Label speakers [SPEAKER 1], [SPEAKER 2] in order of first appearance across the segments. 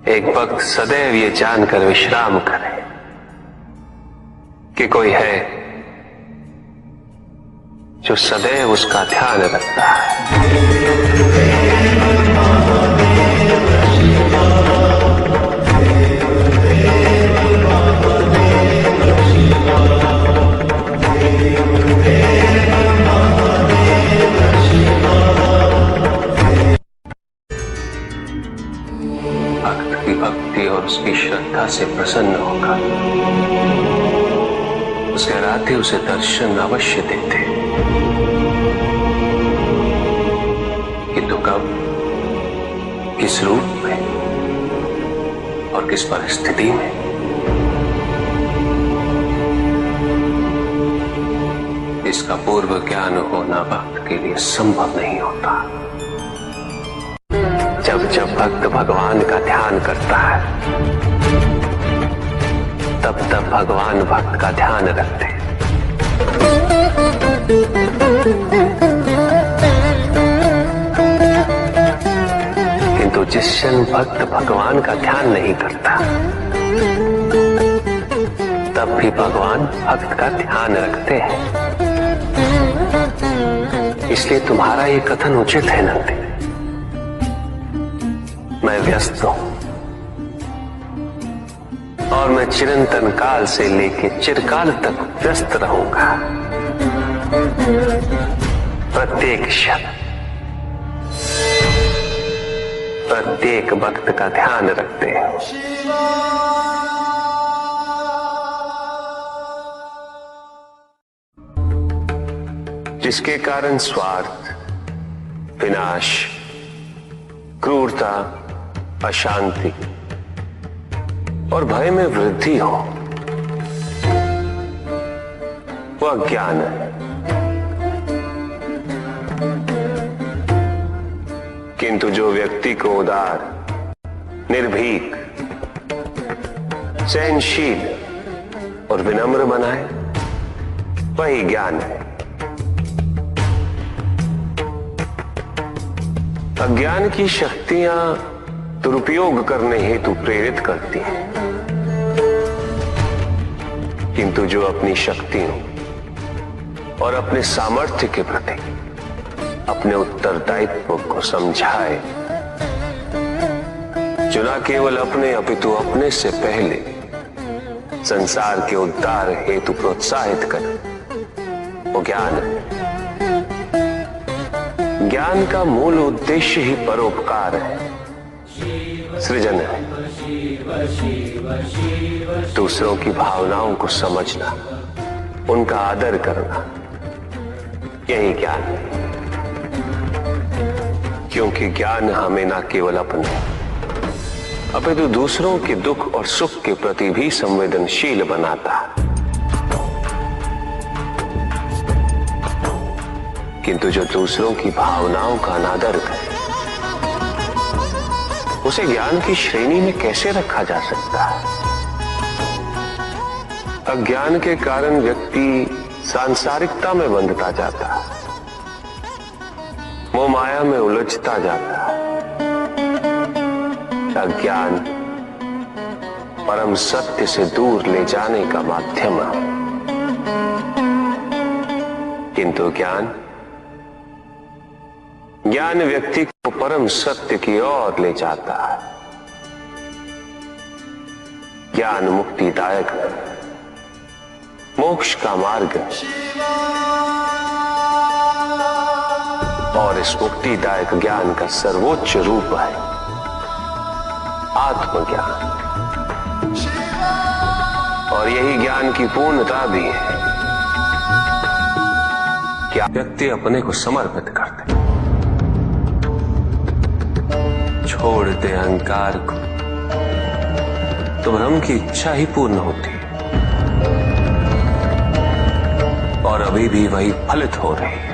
[SPEAKER 1] एक भक्त सदैव ये जानकर विश्राम करे कि कोई है जो सदैव उसका ध्यान रखता है। भक्त की भक्ति और उसकी श्रद्धा से प्रसन्न होगा। उसके राधे उसे दर्शन अवश्य देते, किंतु कब, किस रूप में और किस परिस्थिति में, इसका पूर्व ज्ञान होना भक्त के लिए संभव नहीं होता। जब जब भक्त भगवान का ध्यान करता है, तब तब भगवान भक्त का ध्यान रखते हैं। किंतु जिस क्षण भक्त भगवान का ध्यान नहीं करता, तब भी भगवान भक्त का ध्यान रखते हैं। इसलिए तुम्हारा ये कथन उचित है नंदी। मैं व्यस्त हूं और मैं चिरंतन काल से लेके चिरकाल तक व्यस्त रहूंगा। प्रत्येक क्षण प्रत्येक भक्त का ध्यान रखते हैं। जिसके कारण स्वार्थ, विनाश, क्रूरता, अशांति और भय में वृद्धि हो, वह अज्ञान है। किंतु जो व्यक्ति को उदार, निर्भीक, सहनशील और विनम्र बनाए, वही ज्ञान है। अज्ञान की शक्तियां दुरुपयोग करने हेतु प्रेरित करती हैं, किंतु जो अपनी शक्तियों और अपने सामर्थ्य के प्रति अपने उत्तरदायित्व को समझाए, जो न केवल अपने अपितु अपने से पहले संसार के उद्धार हेतु प्रोत्साहित करे, वो ज्ञान है। ज्ञान का मूल उद्देश्य ही परोपकार है, सृजन है। दूसरों की भावनाओं को समझना, उनका आदर करना, यही ज्ञान है। क्योंकि ज्ञान हमें न केवल अपने अपितु दूसरों के दुख और सुख के प्रति भी संवेदनशील बनाता है। किंतु जो दूसरों की भावनाओं का अनादर करे, उसे ज्ञान की श्रेणी में कैसे रखा जा सकता है? अज्ञान के कारण व्यक्ति सांसारिकता में बंधता जाता है, मोह माया में उलझता जाता है। अज्ञान परम सत्य से दूर ले जाने का माध्यम है, किंतु ज्ञान व्यक्ति को परम सत्य की ओर ले जाता है। ज्ञान मुक्तिदायक है, मोक्ष का मार्ग है। और इस मुक्तिदायक ज्ञान का सर्वोच्च रूप है आत्मज्ञान। और यही ज्ञान की पूर्णता भी है कि व्यक्ति अपने को समर्पित कर दे, छोड़ दे अहंकार को, तो ब्रह्म की इच्छा ही पूर्ण होती है। और अभी भी वही फलित हो रही है।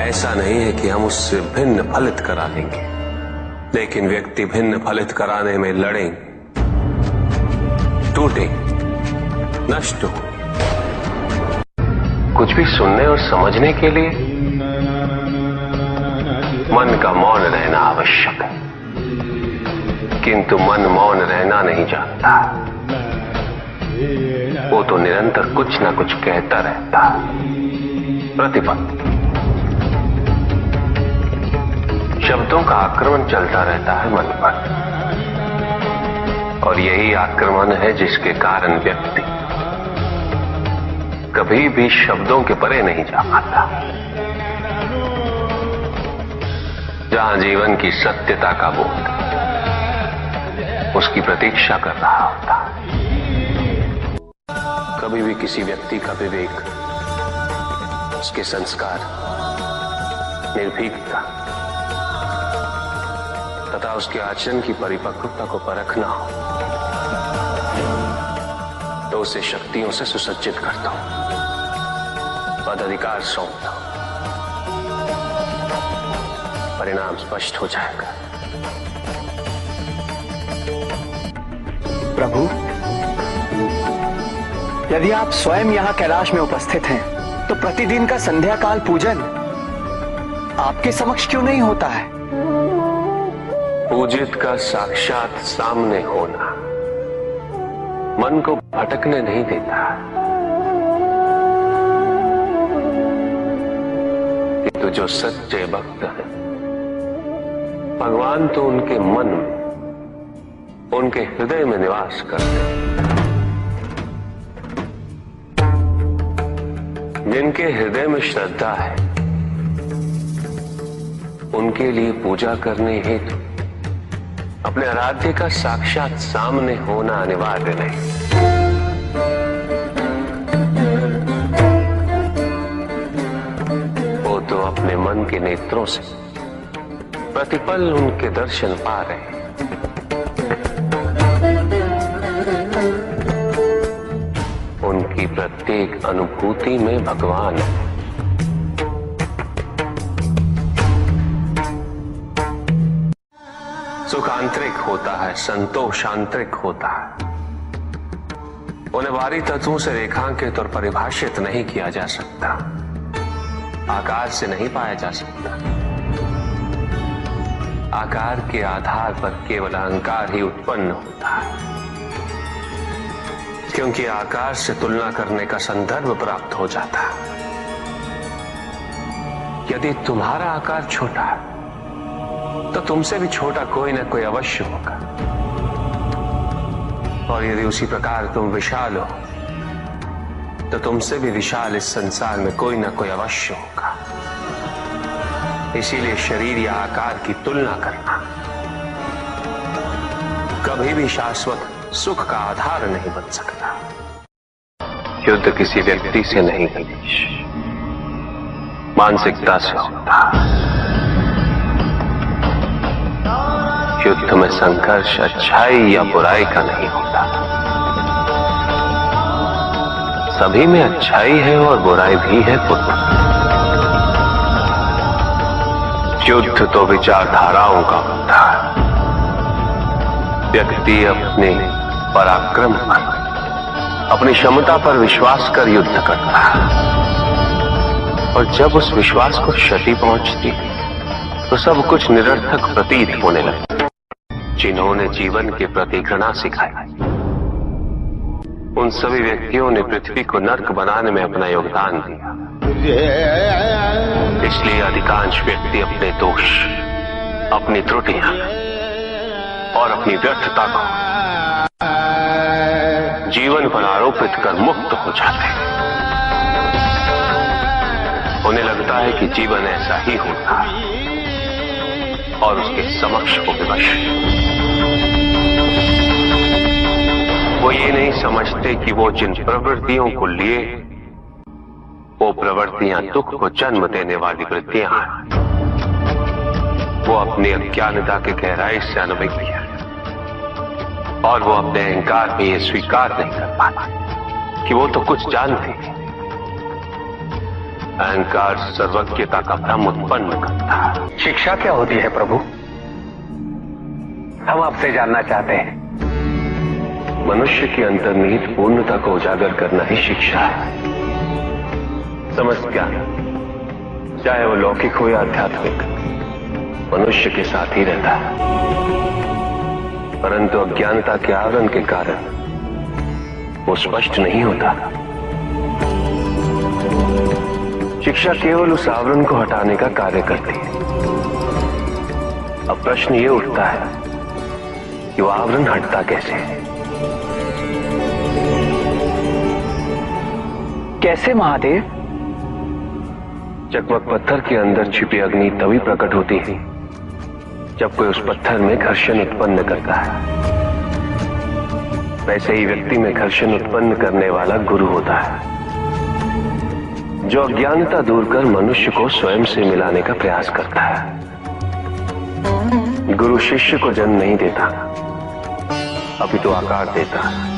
[SPEAKER 1] ऐसा नहीं है कि हम उससे भिन्न फलित करा लेंगे, लेकिन व्यक्ति भिन्न फलित कराने में लड़ेंगे, टूटे, नष्ट हो। कुछ भी सुनने और समझने के लिए मन का मौन रहना आवश्यक है। किंतु मन मौन रहना नहीं जानता। वो तो निरंतर कुछ ना कुछ कहता रहता। प्रतिपल शब्दों का आक्रमण चलता रहता है मन पर, और यही आक्रमण है जिसके कारण व्यक्ति कभी भी शब्दों के परे नहीं जा पाता। जहां जीवन की सत्यता का बोध उसकी प्रतीक्षा कर रहा होता। कभी भी किसी व्यक्ति का विवेक, उसके संस्कार, निर्भीकता तथा उसके आचरण की परिपक्वता को परखना हो तो उसे शक्तियों से सुसज्जित करता हूं, पदाधिकार सौंपता हूं। परिणाम स्पष्ट हो जाएगा।
[SPEAKER 2] प्रभु, यदि आप स्वयं यहाँ कैलाश में उपस्थित हैं, तो प्रतिदिन का संध्या काल पूजन आपके समक्ष क्यों नहीं होता है?
[SPEAKER 1] पूजित का साक्षात सामने होना मन को भटकने नहीं देता, किंतु जो सच्चे भक्त हैं, भगवान तो उनके मन में, उनके हृदय में निवास करते हैं। जिनके हृदय में श्रद्धा है, उनके लिए पूजा करने हेतु अपने आराध्य का साक्षात सामने होना अनिवार्य नहीं। वो तो अपने मन के नेत्रों से प्रतिपल उनके दर्शन पा रहे हैं। उनकी प्रत्येक अनुभूति में भगवान है। सुख आंतरिक होता है, संतोष आंतरिक होता है। उन्हें बाहरी तत्वों से रेखांकित और परिभाषित नहीं किया जा सकता, आकार से नहीं पाया जा सकता। आकार के आधार पर केवल अहंकार ही उत्पन्न होता है, क्योंकि आकार से तुलना करने का संदर्भ प्राप्त हो जाता है। यदि तुम्हारा आकार छोटा है तो तुमसे भी छोटा कोई ना कोई अवश्य होगा, और यदि उसी प्रकार तुम विशाल हो तो तुमसे भी विशाल इस संसार में कोई ना कोई अवश्य होगा। इसीलिए शरीर या आकार की तुलना करना कभी भी शाश्वत सुख का आधार नहीं बन सकता। युद्ध किसी व्यक्ति से नहीं गणेश, मानसिकता से होता। युद्ध में संघर्ष अच्छाई या बुराई का नहीं होता, सभी में अच्छाई है और बुराई भी है पुत्र। युद्ध तो विचारधाराओं का होता है। व्यक्ति अपने पराक्रम पर, अपनी क्षमता पर विश्वास कर युद्ध करता है, और जब उस विश्वास को क्षति पहुंचती तो सब कुछ निरर्थक प्रतीत होने लगता। जिन्होंने जीवन के प्रति घृणा सिखाई, उन सभी व्यक्तियों ने पृथ्वी को नर्क बनाने में अपना योगदान दिया। इसलिए अधिकांश व्यक्ति अपने दोष, अपनी त्रुटियां और अपनी व्यर्थता को जीवन पर आरोपित कर मुक्त हो जाते हैं। उन्हें लगता है कि जीवन ऐसा ही होता है और उसके समक्ष को विवश। वो ये नहीं समझते कि वो जिन प्रवृत्तियों को लिए, वो प्रवृत्तियां दुख को जन्म देने वाली वृत्तियां हैं। वो अपनी अज्ञानता के गहराई से अनभिज्ञ है, और वो अपने अहंकार में ये स्वीकार नहीं कर पाते कि वो तो कुछ जानते हैं। अहंकार सर्वज्ञता का भ्रम उत्पन्न करता है।
[SPEAKER 2] शिक्षा क्या होती है प्रभु? हम आपसे जानना चाहते हैं।
[SPEAKER 1] मनुष्य की अंतर्निहित पूर्णता को उजागर करना ही शिक्षा है। समस्त ज्ञान, चाहे वो लौकिक हो या आध्यात्मिक, मनुष्य के साथ ही रहता है। परंतु अज्ञानता के आवरण के कारण वो स्पष्ट नहीं होता। शिक्षा केवल उस आवरण को हटाने का कार्य करती है। अब प्रश्न ये उठता है कि वो आवरण हटता कैसे?
[SPEAKER 2] कैसे महादेव?
[SPEAKER 1] चकमक पत्थर के अंदर छिपी अग्नि तभी प्रकट होती है जब कोई उस पत्थर में घर्षण उत्पन्न करता है। वैसे ही व्यक्ति में घर्षण उत्पन्न करने वाला गुरु होता है, जो अज्ञानता दूर कर मनुष्य को स्वयं से मिलाने का प्रयास करता है। गुरु शिष्य को जन्म नहीं देता, अपितु आकार देता है।